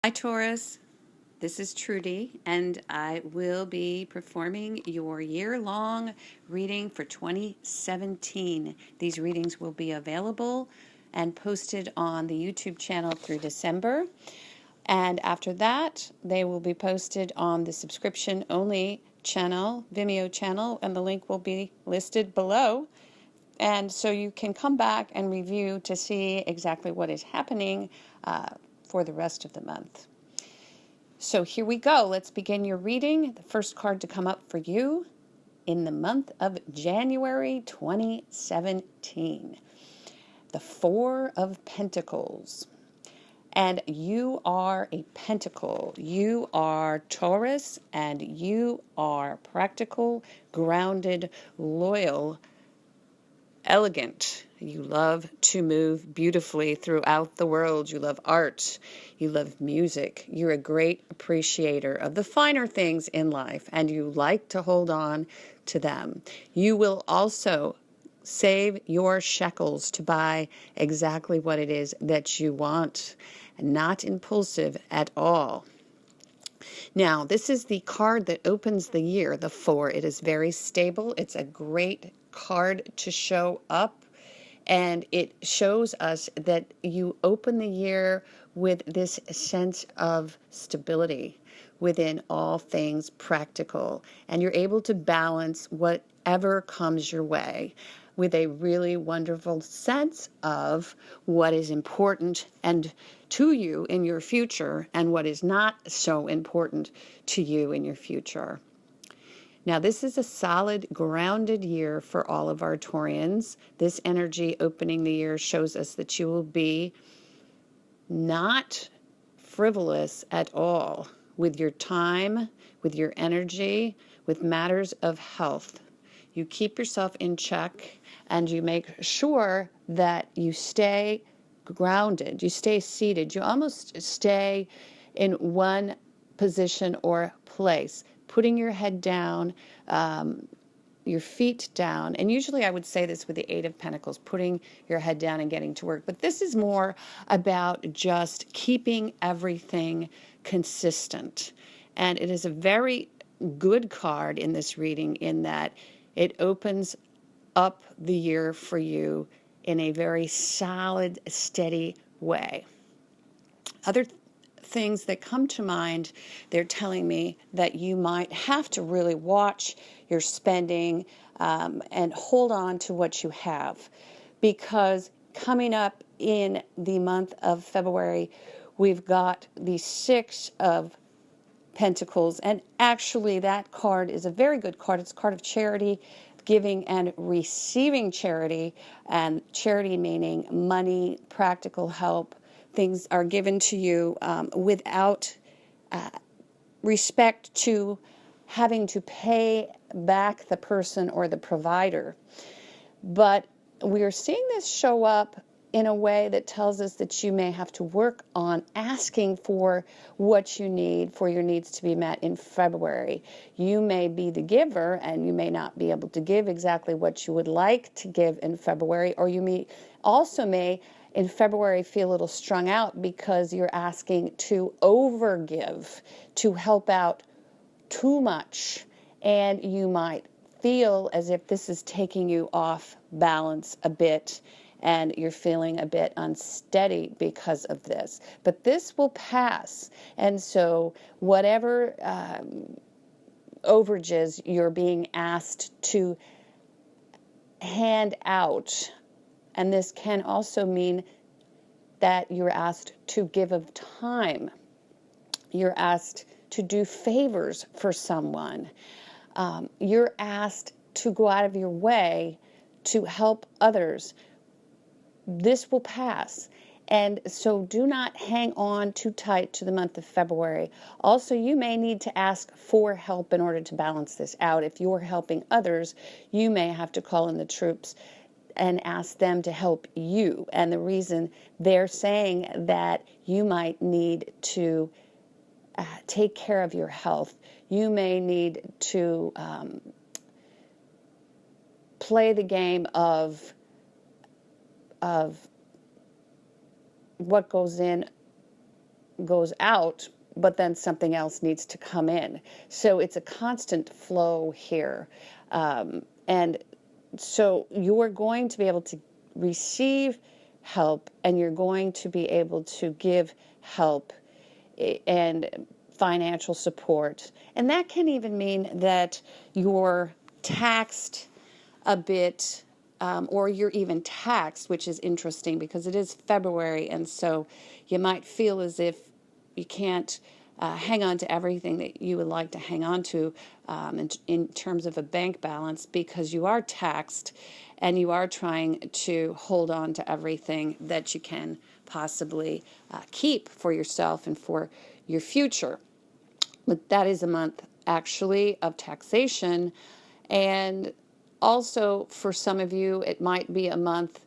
Hi, Taurus. This is Trudy, and I will be performing your year-long reading for 2017. These readings will be available and posted on the YouTube channel through December. And after that, they will be posted on the subscription-only channel, Vimeo channel, and the link will be listed below. And so you can come back and review to see exactly what is happening for the rest of the month. So here we go. Let's begin your reading. The first card to come up for you in the month of January 2017. The Four of Pentacles. And you are a pentacle. You are Taurus, and you are practical, grounded, loyal, elegant. You love to move beautifully throughout the world. You love art. You love music. You're a great appreciator of the finer things in life, and you like to hold on to them. You will also save your shekels to buy exactly what it is that you want, not impulsive at all. Now, this is the card that opens the year, the Four. It is very stable. It's a great card to show up, and it shows us that you open the year with this sense of stability within all things practical, and you're able to balance whatever comes your way with a really wonderful sense of what is important and to you in your future and what is not so important to you in your future. Now, this is a solid, grounded year for all of our Taurians. This energy opening the year shows us that you will be not frivolous at all with your time, with your energy, with matters of health. You keep yourself in check and you make sure that you stay grounded, you stay seated, you almost stay in one position or place, putting your head down, your feet down. And usually I would say this with the Eight of Pentacles, putting your head down and getting to work. But this is more about just keeping everything consistent. And it is a very good card in this reading in that it opens up the year for you in a very solid, steady way. Other things that come to mind, they're telling me that you might have to really watch your spending and hold on to what you have, because coming up in the month of February, we've got the Six of Pentacles, and actually that card is a very good card. It's a card of charity, giving and receiving charity, and charity meaning money, practical help. Things are given to you without respect to having to pay back the person or the provider. But we are seeing this show up in a way that tells us that you may have to work on asking for what you need for your needs to be met in February. You may be the giver and you may not be able to give exactly what you would like to give in February, or you may in February feel a little strung out because you're asking to overgive, to help out too much, and you might feel as if this is taking you off balance a bit and you're feeling a bit unsteady because of this. But this will pass, and so whatever overages you're being asked to hand out, and this can also mean that you're asked to give of time, you're asked to do favors for someone, you're asked to go out of your way to help others. This will pass. And so do not hang on too tight to the month of February. Also, you may need to ask for help in order to balance this out. If you're helping others, you may have to call in the troops and ask them to help you. And the reason they're saying that you might need to take care of your health, you may need to play the game of what goes in goes out, but then something else needs to come in. So it's a constant flow here. And so you're going to be able to receive help, and you're going to be able to give help and financial support. And that can even mean that you're taxed a bit, or you're even taxed, which is interesting because it is February, and so you might feel as if you can't hang on to everything that you would like to hang on to in terms of a bank balance, because you are taxed and you are trying to hold on to everything that you can possibly keep for yourself and for your future. But that is a month actually of taxation, and also for some of you it might be a month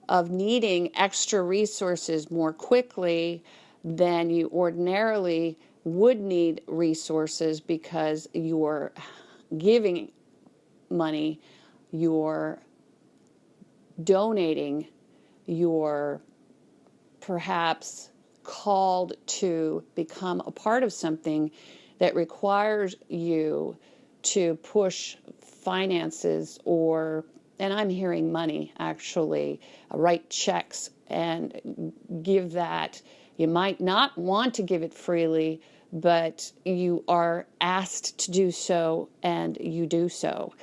of needing extra resources more quickly than you ordinarily would need resources, because you're giving money, you're donating, you're perhaps called to become a part of something that requires you to push finances, or, and I'm hearing money actually, write checks and give that. You might not want to give it freely, but you are asked to do so, and you do so.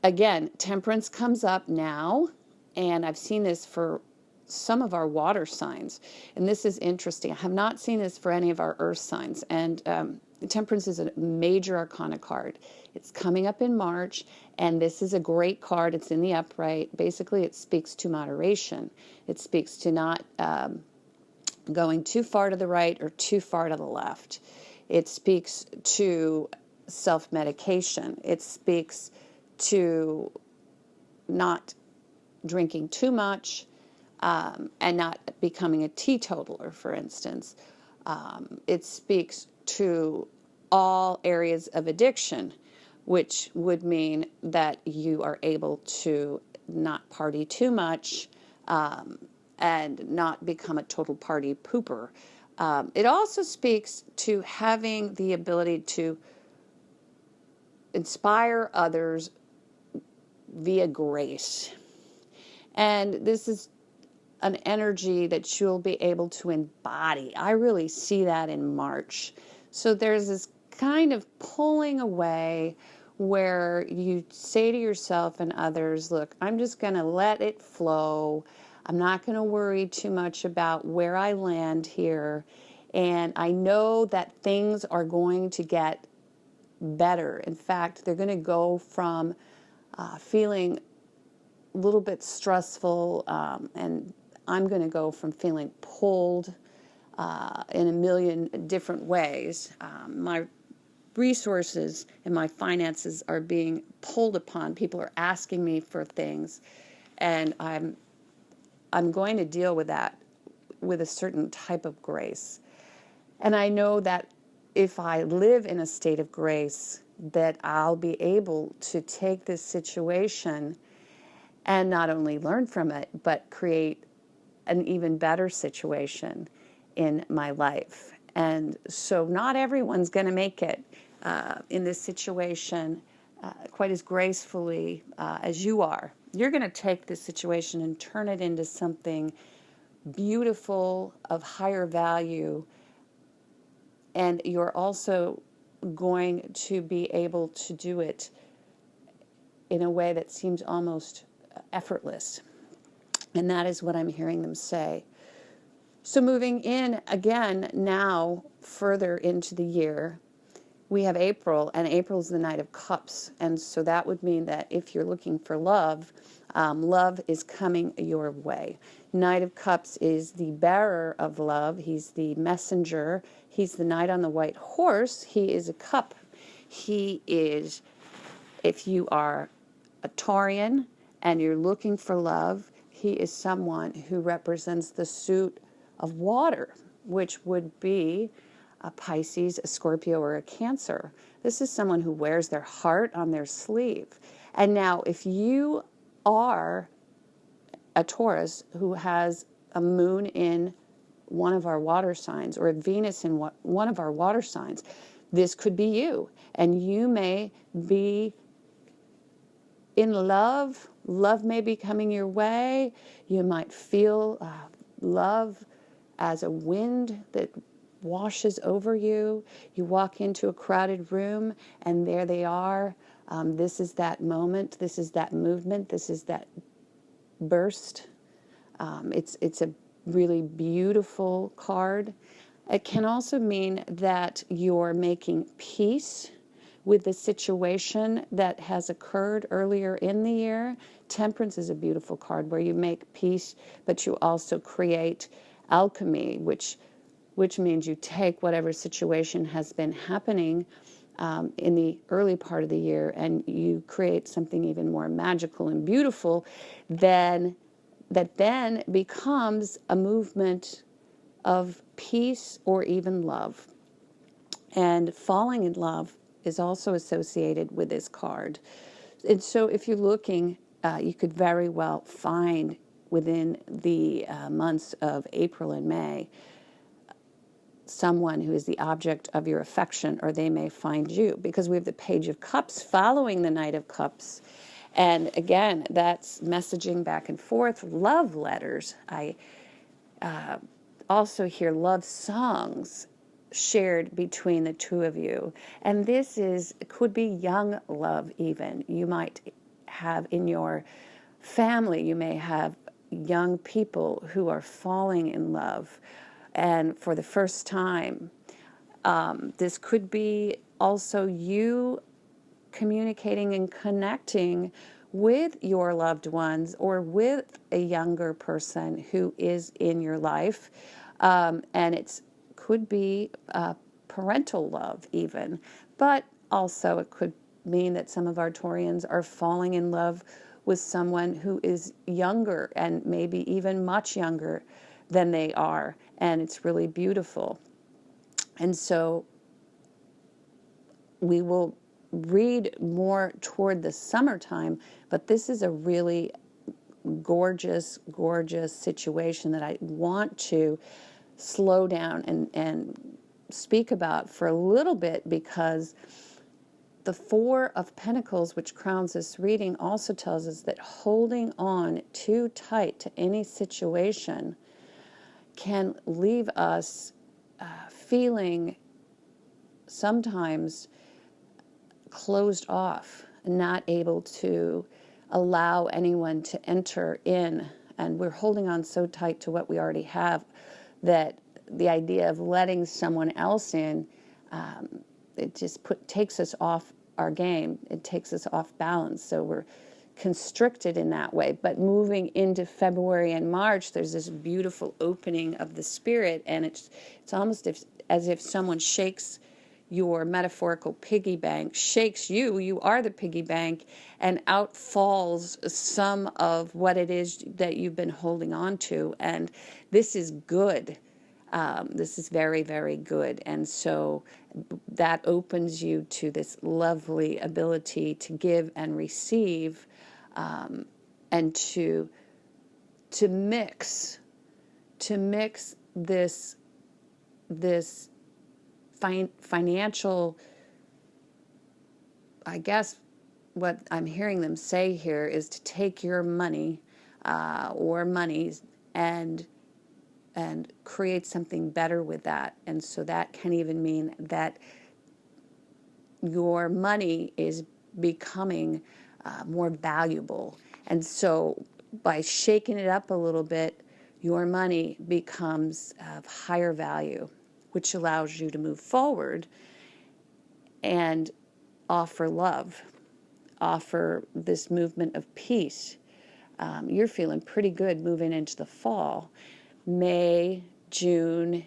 Again, temperance comes up now, and I've seen this for some of our water signs, and this is interesting. I have not seen this for any of our earth signs, and temperance is a major arcana card. It's coming up in March, and this is a great card. It's in the upright. Basically, it speaks to moderation. It speaks to not going too far to the right or too far to the left. It speaks to self-medication. It speaks to not drinking too much, and not becoming a teetotaler, for instance. It speaks to all areas of addiction, which would mean that you are able to not party too much, and not become a total party pooper. It also speaks to having the ability to inspire others via grace. And this is an energy that you'll be able to embody. I really see that in March. So there's this kind of pulling away where you say to yourself and others, look, I'm just going to let it flow. I'm not going to worry too much about where I land here. And I know that things are going to get better. In fact, they're going to go from feeling a little bit stressful, and I'm going to go from feeling pulled in a million different ways. My resources and my finances are being pulled upon. People are asking me for things, and I'm going to deal with that with a certain type of grace. And I know that if I live in a state of grace, that I'll be able to take this situation and not only learn from it, but create an even better situation in my life. And so not everyone's going to make it in this situation quite as gracefully as you are. You're going to take this situation and turn it into something beautiful, of higher value, and you're also going to be able to do it in a way that seems almost effortless. And that is what I'm hearing them say. So moving in again now further into the year, we have April, and April is the Knight of Cups. And so that would mean that if you're looking for love, love is coming your way. Knight of Cups is the bearer of love. He's the messenger. He's the knight on the white horse. He is a cup. He is, if you are a Taurian and you're looking for love, he is someone who represents the suit of water, which would be a Pisces, a Scorpio, or a Cancer. This is someone who wears their heart on their sleeve. And now, if you are a Taurus who has a moon in one of our water signs, or Venus in one of our water signs. This could be you, and you may be in love. Love may be coming your way. You might feel love as a wind that washes over you. You walk into a crowded room, and there they are. This is that moment. This is that movement. This is that burst. It's a really beautiful card. It can also mean that you're making peace with the situation that has occurred earlier in the year. Temperance is a beautiful card where you make peace, but you also create alchemy, which means you take whatever situation has been happening in the early part of the year, and you create something even more magical and beautiful that then becomes a movement of peace or even love. And falling in love is also associated with this card. And so if you're looking, you could very well find within the months of April and May someone who is the object of your affection, or they may find you, because we have the Page of Cups following the Knight of Cups. And again, that's messaging back and forth, love letters. I also hear love songs shared between the two of you. And this could be young love even. You might have in your family, you may have young people who are falling in love, and for the first time. This could be also you communicating and connecting with your loved ones, or with a younger person who is in your life. And it could be parental love even, but also it could mean that some of our Taurians are falling in love with someone who is younger, and maybe even much younger than they are, and it's really beautiful. And so we will read more toward the summertime, but this is a really gorgeous, gorgeous situation that I want to slow down and speak about for a little bit, because the Four of Pentacles, which crowns this reading, also tells us that holding on too tight to any situation can leave us feeling sometimes closed off, not able to allow anyone to enter in. And we're holding on so tight to what we already have that the idea of letting someone else in, it just takes us off our game. It takes us off balance. So we're constricted in that way. But moving into February and March, there's this beautiful opening of the spirit, and it's almost as if someone shakes your metaphorical piggy bank, shakes you. You are the piggy bank, and out falls some of what it is that you've been holding on to. And this is good. This is very, very good. And so that opens you to this lovely ability to give and receive, and to mix this financial, I guess what I'm hearing them say here is to take your money or monies and create something better with that. And so that can even mean that your money is becoming more valuable. And so by shaking it up a little bit, your money becomes of higher value, which allows you to move forward and offer love, offer this movement of peace. You're feeling pretty good moving into the fall. May, June,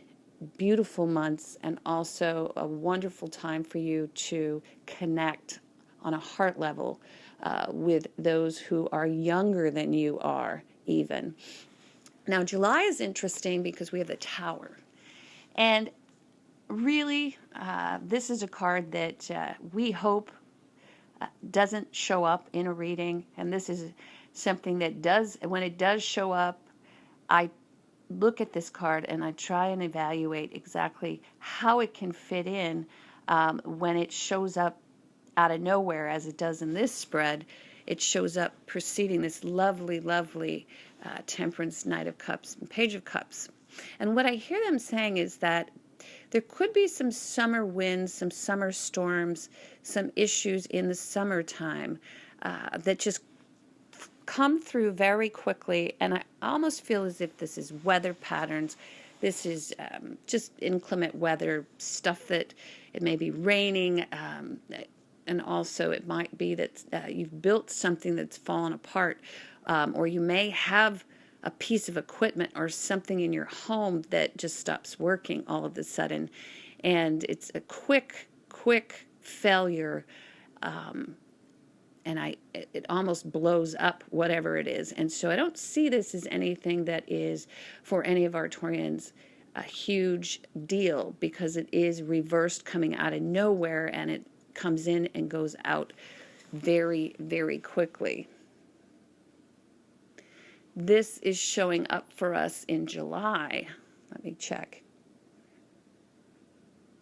beautiful months, and also a wonderful time for you to connect on a heart level with those who are younger than you are even. Now, July is interesting because we have the Tower. And really, this is a card that we hope doesn't show up in a reading. And this is something that does, when it does show up, I look at this card and I try and evaluate exactly how it can fit in when it shows up out of nowhere, as it does in this spread. It shows up preceding this lovely, lovely Temperance, Knight of Cups, and Page of Cups. And what I hear them saying is that there could be some summer winds, some summer storms, some issues in the summertime that just come through very quickly, and I almost feel as if this is weather patterns. This is just inclement weather, stuff that it may be raining, and also it might be that you've built something that's fallen apart, or you may have a piece of equipment or something in your home that just stops working all of a sudden, and it's a quick failure. And it almost blows up whatever it is. And so I don't see this as anything that is, for any of our Taurians, a huge deal, because it is reversed, coming out of nowhere, and it comes in and goes out very, very quickly. This is showing up for us in July. Let me check.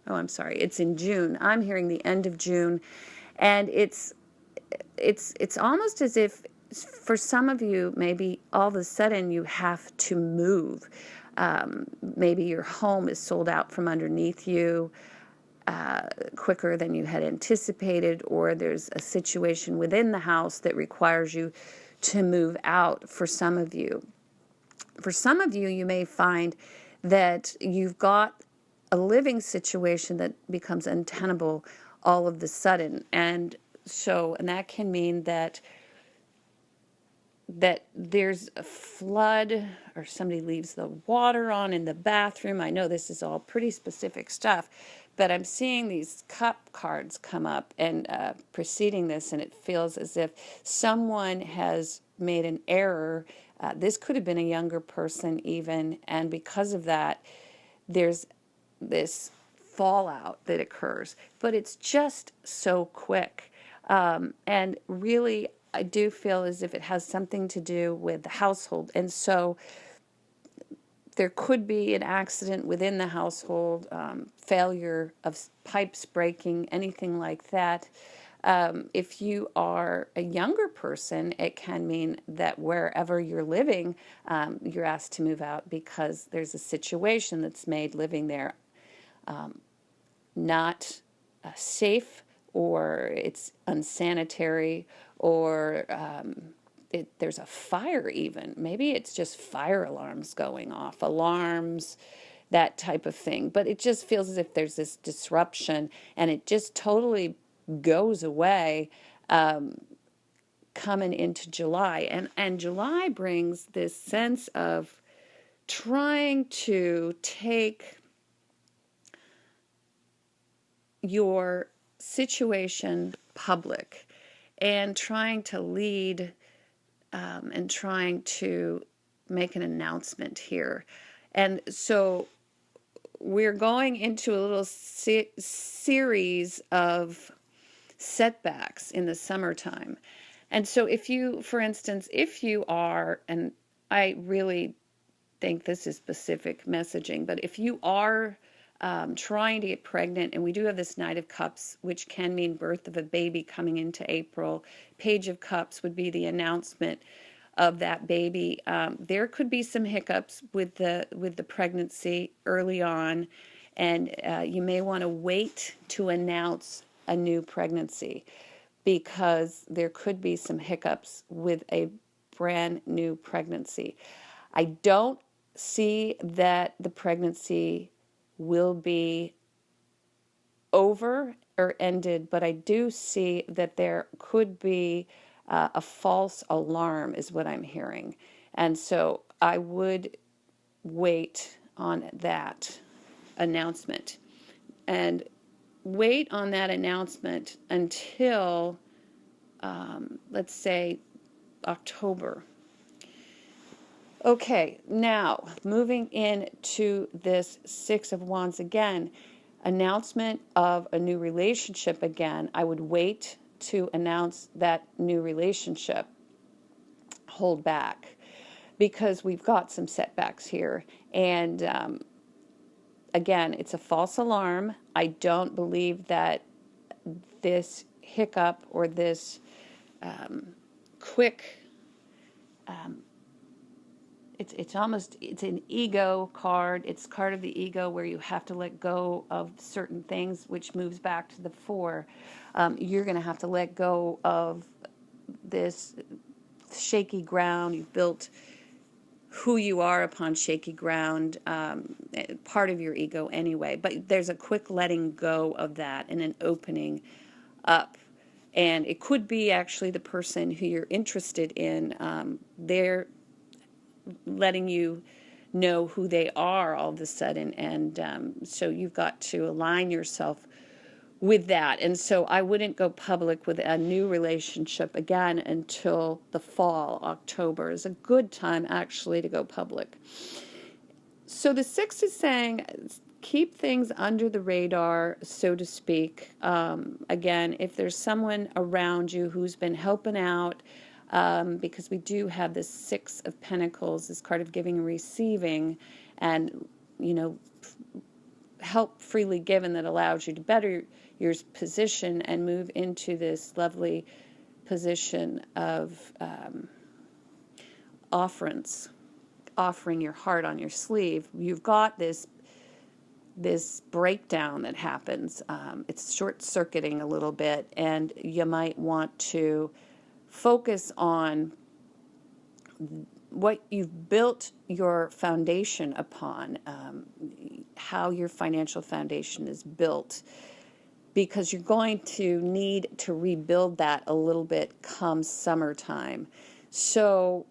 Oh, I'm sorry. It's in June. I'm hearing the end of June, and it's almost as if, for some of you, maybe all of a sudden you have to move. Maybe your home is sold out from underneath you quicker than you had anticipated, or there's a situation within the house that requires you to move out for some of you. For some of you, you may find that you've got a living situation that becomes untenable all of a sudden, and that can mean that there's a flood, or somebody leaves the water on in the bathroom. I know this is all pretty specific stuff, but I'm seeing these cup cards come up and preceding this, and it feels as if someone has made an error. This could have been a younger person even, and because of that, there's this fallout that occurs, but it's just so quick. And really, I do feel as if it has something to do with the household. And so there could be an accident within the household, failure of pipes breaking, anything like that. If you are a younger person, it can mean that wherever you're living, you're asked to move out because there's a situation that's made living there not safe, or it's unsanitary, or there's a fire even. Maybe it's just fire alarms going off, alarms, that type of thing. But it just feels as if there's this disruption, and it just totally goes away coming into July. And July brings this sense of trying to take your situation public and trying to lead and trying to make an announcement here. And so we're going into a little series of setbacks in the summertime. And so if you, for instance, if you are, and I really think this is specific messaging, but if you are trying to get pregnant, and we do have this Knight of Cups, which can mean birth of a baby coming into April. Page of Cups would be the announcement of that baby. There could be some hiccups with the pregnancy early on, and you may want to wait to announce a new pregnancy, because there could be some hiccups with a brand new pregnancy. I don't see that the pregnancy will be over or ended, but I do see that there could be a false alarm is what I'm hearing. And so I would wait on that announcement, and wait on that announcement until, let's say, October. Okay, now moving into this Six of Wands again, announcement of a new relationship again. I would wait to announce that new relationship. Hold back. because we've got some setbacks here. And again, it's a false alarm. I don't believe that this hiccup or this quick, it's an ego card. It's card of the ego where you have to let go of certain things, which moves back to the 4. You're going to have to let go of this shaky ground. You've built who you are upon shaky ground, part of your ego anyway. But there's a quick letting go of that and an opening up. And it could be actually the person who you're interested in. They're letting you know who they are all of a sudden. And so you've got to align yourself with that. And so I wouldn't go public with a new relationship again until the fall. October is a good time actually to go public. So the 6 is saying keep things under the radar, so to speak. Again, if there's someone around you who's been helping out, because we do have this 6 of Pentacles, this card of giving and receiving, and, help freely given that allows you to better your position and move into this lovely position of offering your heart on your sleeve. You've got this breakdown that happens. It's short-circuiting a little bit, and you might want to focus on what you've built your foundation upon, how your financial foundation is built, because you're going to need to rebuild that a little bit come summertime. So,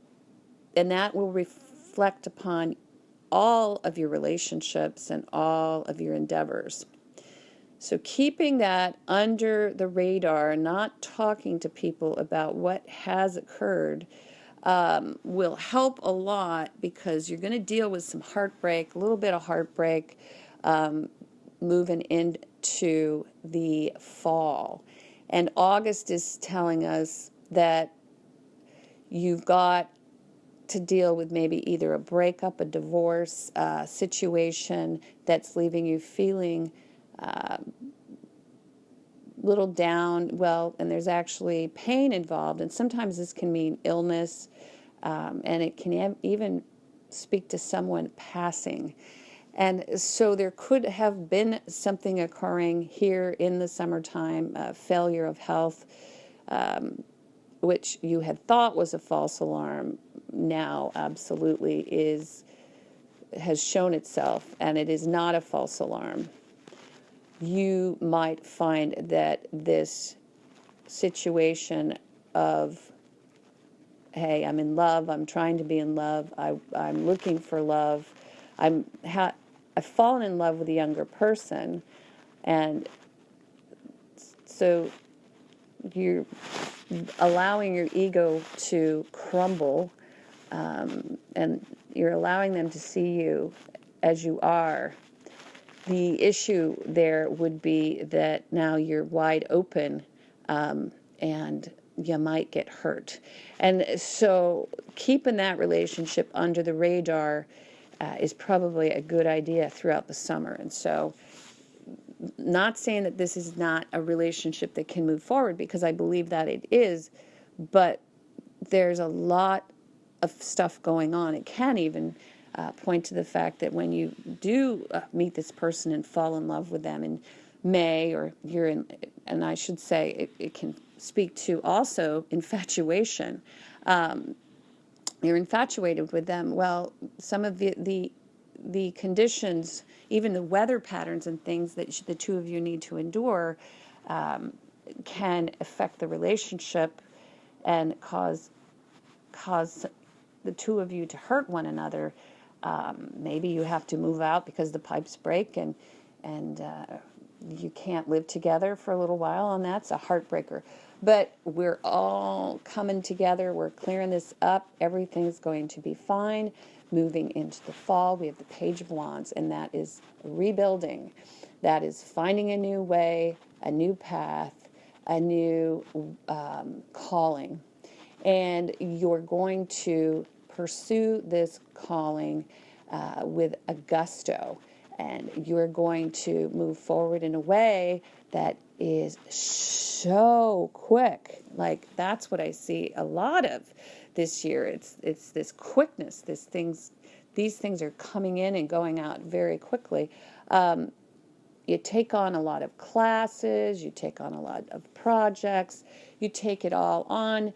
and that will reflect upon all of your relationships and all of your endeavors. So keeping that under the radar, not talking to people about what has occurred, will help a lot, because you're going to deal with some heartbreak, a little bit of heartbreak, moving into the fall. And August is telling us that you've got to deal with maybe either a breakup, a divorce situation that's leaving you feeling little down. Well, and there's actually pain involved, and sometimes this can mean illness, and it can even speak to someone passing. And so there could have been something occurring here in the summertime, failure of health, which you had thought was a false alarm, now absolutely has shown itself, and it is not a false alarm. You might find that this situation of, hey, I'm in love, I'm trying to be in love, I'm looking for love, I've fallen in love with a younger person, and so you're allowing your ego to crumble, and you're allowing them to see you as you are. The issue there would be that now you're wide open, and you might get hurt. And so keeping that relationship under the radar is probably a good idea throughout the summer. And so, not saying that this is not a relationship that can move forward, because I believe that it is, but there's a lot of stuff going on. It can even point to the fact that when you do meet this person and fall in love with them in May, or you're in, and I should say it can speak to also infatuation. You're infatuated with them. Well, some of the conditions, even the weather patterns and things that the two of you need to endure, can affect the relationship and cause the two of you to hurt one another. Maybe you have to move out because the pipes break, and you can't live together for a little while, and that's a heartbreaker. But we're all coming together. We're clearing this up. Everything's going to be fine. Moving into the fall, we have the Page of Wands, and that is rebuilding. That is finding a new way, a new path, a new calling. And you're going to pursue this calling with a gusto, and you're going to move forward in a way that is so quick. Like, that's what I see a lot of this year. It's this quickness. These things are coming in and going out very quickly. You take on a lot of classes, you take on a lot of projects, you take it all on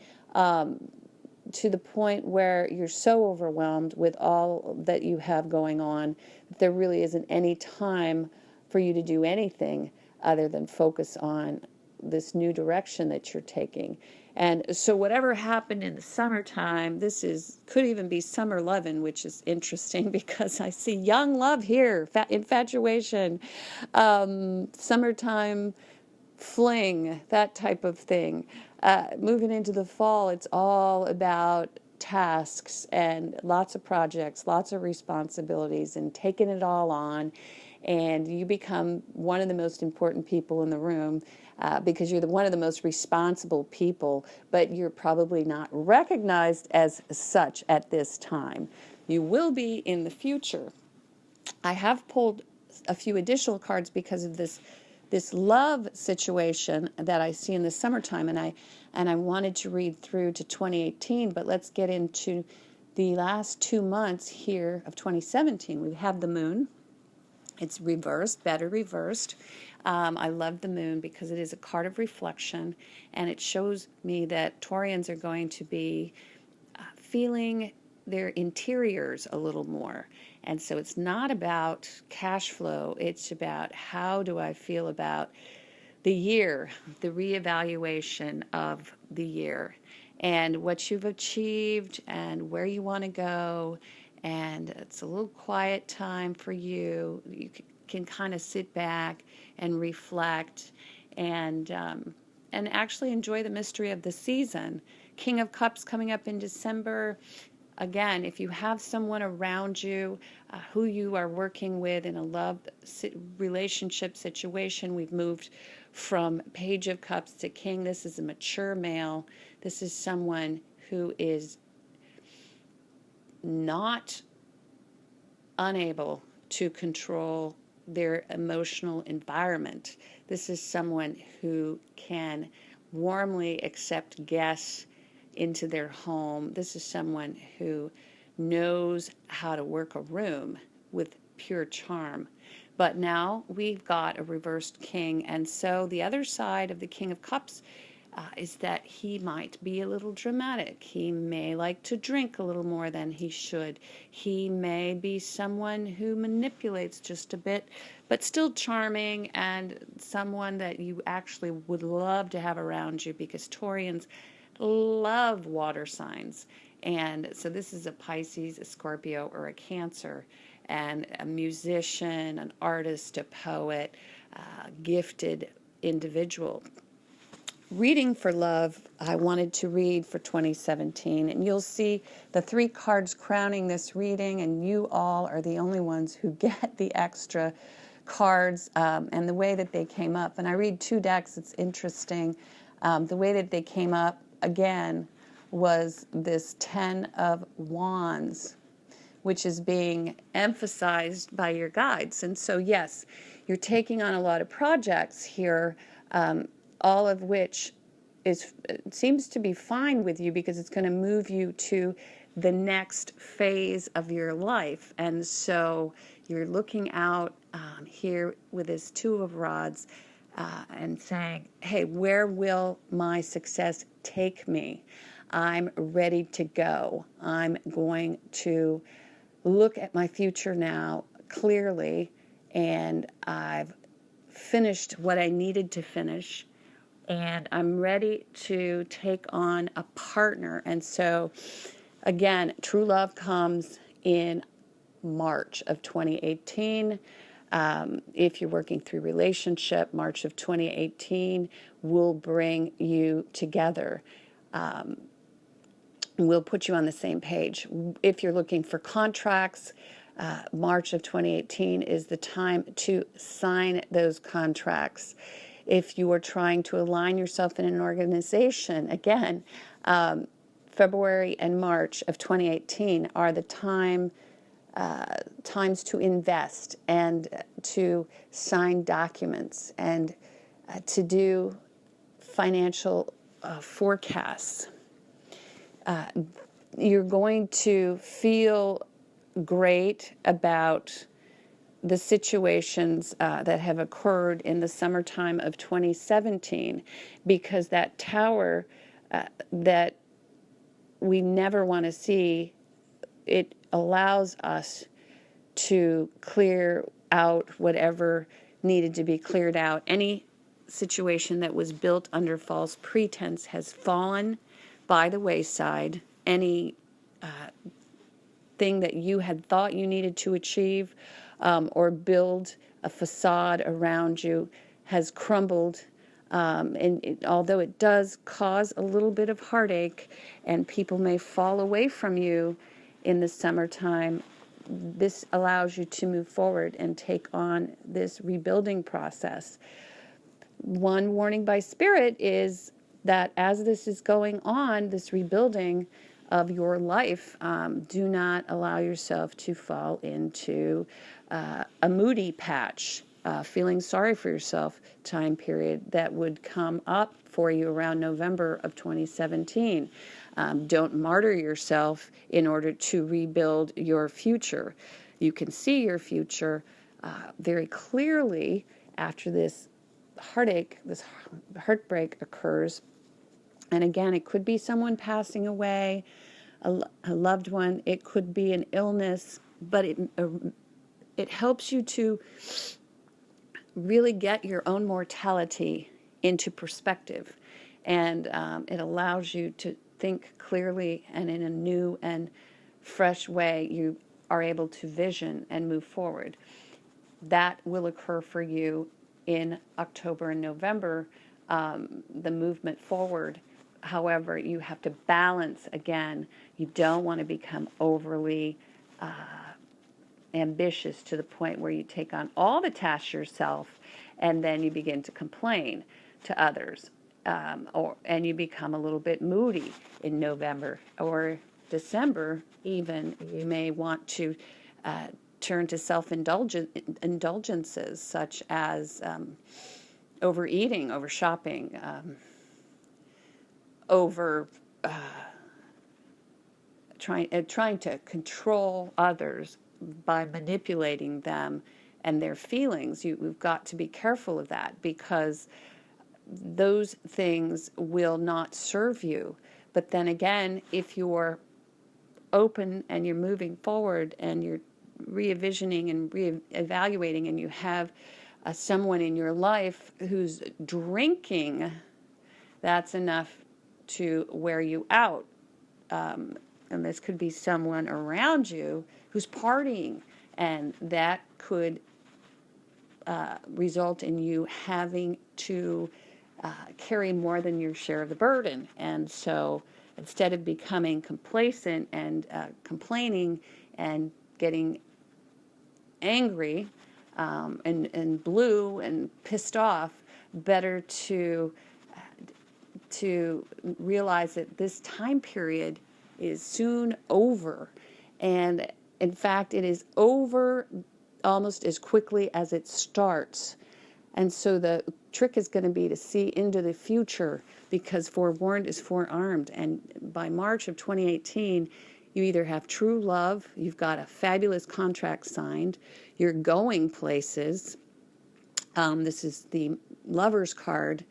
to the point where you're so overwhelmed with all that you have going on that there really isn't any time for you to do anything other than focus on this new direction that you're taking. And so whatever happened in the summertime, could even be summer lovin', which is interesting because I see young love here, infatuation, summertime fling, that type of thing. Moving into the fall, it's all about tasks and lots of projects, lots of responsibilities, and taking it all on. And you become one of the most important people in the room because you're one of the most responsible people, but you're probably not recognized as such at this time. You will be in the future. I have pulled a few additional cards because of this love situation that I see in the summertime, and I wanted to read through to 2018, but let's get into the last 2 months here of 2017. We have the moon. It's reversed, better reversed. I love the moon because it is a card of reflection, and it shows me that Taurians are going to be feeling their interiors a little more. And so it's not about cash flow, it's about how do I feel about the year, the reevaluation of the year, and what you've achieved and where you want to go. And it's a little quiet time for you. You can kind of sit back and reflect and actually enjoy the mystery of the season. King of Cups coming up in December. Again, if you have someone around you who you are working with in a love relationship situation, we've moved from Page of Cups to King. This is a mature male. This is someone who is not unable to control their emotional environment. This is someone who can warmly accept guests into their home. This is someone who knows how to work a room with pure charm. But now we've got a reversed king, and so the other side of the King of Cups is that he might be a little dramatic. He may like to drink a little more than he should. He may be someone who manipulates just a bit, but still charming, and someone that you actually would love to have around you, because Taurians love water signs. And so this is a Pisces, a Scorpio, or a Cancer, and a musician, an artist, a poet, gifted individual. Reading for love, I wanted to read for 2017, and you'll see the 3 cards crowning this reading, and you all are the only ones who get the extra cards, and the way that they came up. And I read 2 decks. It's interesting. The way that they came up, again, was this 10 of Wands, which is being emphasized by your guides. And so, yes, you're taking on a lot of projects here, all of which seems to be fine with you because it's going to move you to the next phase of your life. And so you're looking out here with this 2 of Rods and saying, hey, where will my success take me? I'm ready to go. I'm going to look at my future now clearly, and I've finished what I needed to finish, and I'm ready to take on a partner. And so, again, true love comes in March of 2018. If you're working through relationship, March of 2018 will bring you together. We'll put you on the same page. If you're looking for contracts, March of 2018 is the time to sign those contracts. If you are trying to align yourself in an organization, again, February and March of 2018 are the times to invest and to sign documents and to do financial forecasts. You're going to feel great about the situations that have occurred in the summertime of 2017, because that tower that we never want to see, it allows us to clear out whatever needed to be cleared out. Any situation that was built under false pretense has fallen by the wayside. Any thing that you had thought you needed to achieve or build a facade around you has crumbled. Although it does cause a little bit of heartache and people may fall away from you in the summertime, this allows you to move forward and take on this rebuilding process. One warning by Spirit is that as this is going on, this rebuilding of your life, do not allow yourself to fall into a moody patch, feeling sorry for yourself time period that would come up for you around November of 2017. Don't martyr yourself in order to rebuild your future. You can see your future very clearly after this heartache, this heartbreak occurs. And again, it could be someone passing away, a loved one. It could be an illness, but it helps you to really get your own mortality into perspective. And it allows you to think clearly and in a new and fresh way. You are able to vision and move forward. That will occur for you in October and November, the movement forward. However, you have to balance again. You don't want to become overly ambitious to the point where you take on all the tasks yourself and then you begin to complain to others. And you become a little bit moody in November or December even. You may want to turn to self-indulgences such as overeating, over shopping, over trying to control others by manipulating them and their feelings. We've got to be careful of that, because those things will not serve you. But then again, if you're open and you're moving forward and you're re-envisioning and re-evaluating, and you have someone in your life who's drinking, that's enough to wear you out. And this could be someone around you who's partying, and that could result in you having to carry more than your share of the burden. And so instead of becoming complacent and complaining and getting angry and blue and pissed off, better to realize that this time period is soon over. And in fact, it is over almost as quickly as it starts. And so the trick is going to be to see into the future, because forewarned is forearmed. And by March of 2018, you either have true love, you've got a fabulous contract signed, you're going places. This is the Lover's card,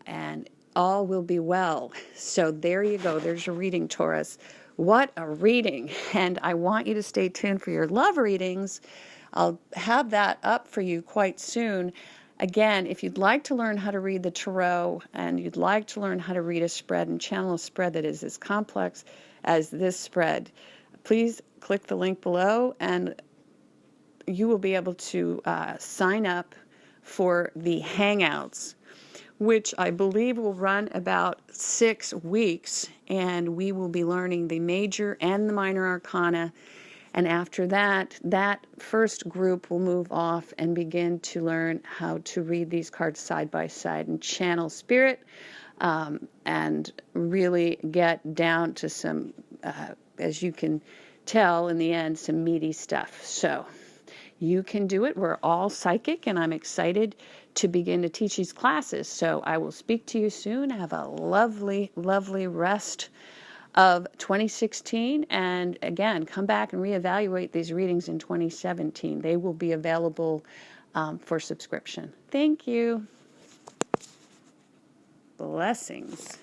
and all will be well. So there you go. There's your reading, Taurus. What a reading. And I want you to stay tuned for your love readings. I'll have that up for you quite soon. Again, if you'd like to learn how to read the tarot, and you'd like to learn how to read a spread and channel a spread that is as complex as this spread, please click the link below and you will be able to sign up for the Hangouts, which I believe will run about 6 weeks, and we will be learning the major and the minor arcana. And after that, that first group will move off and begin to learn how to read these cards side by side and channel spirit. and really get down to some, as you can tell in the end, some meaty stuff. So you can do it. We're all psychic, and I'm excited to begin to teach these classes. So I will speak to you soon. Have a lovely, lovely rest of 2016. And again, come back and reevaluate these readings in 2017. They will be available for subscription. Thank you. Blessings.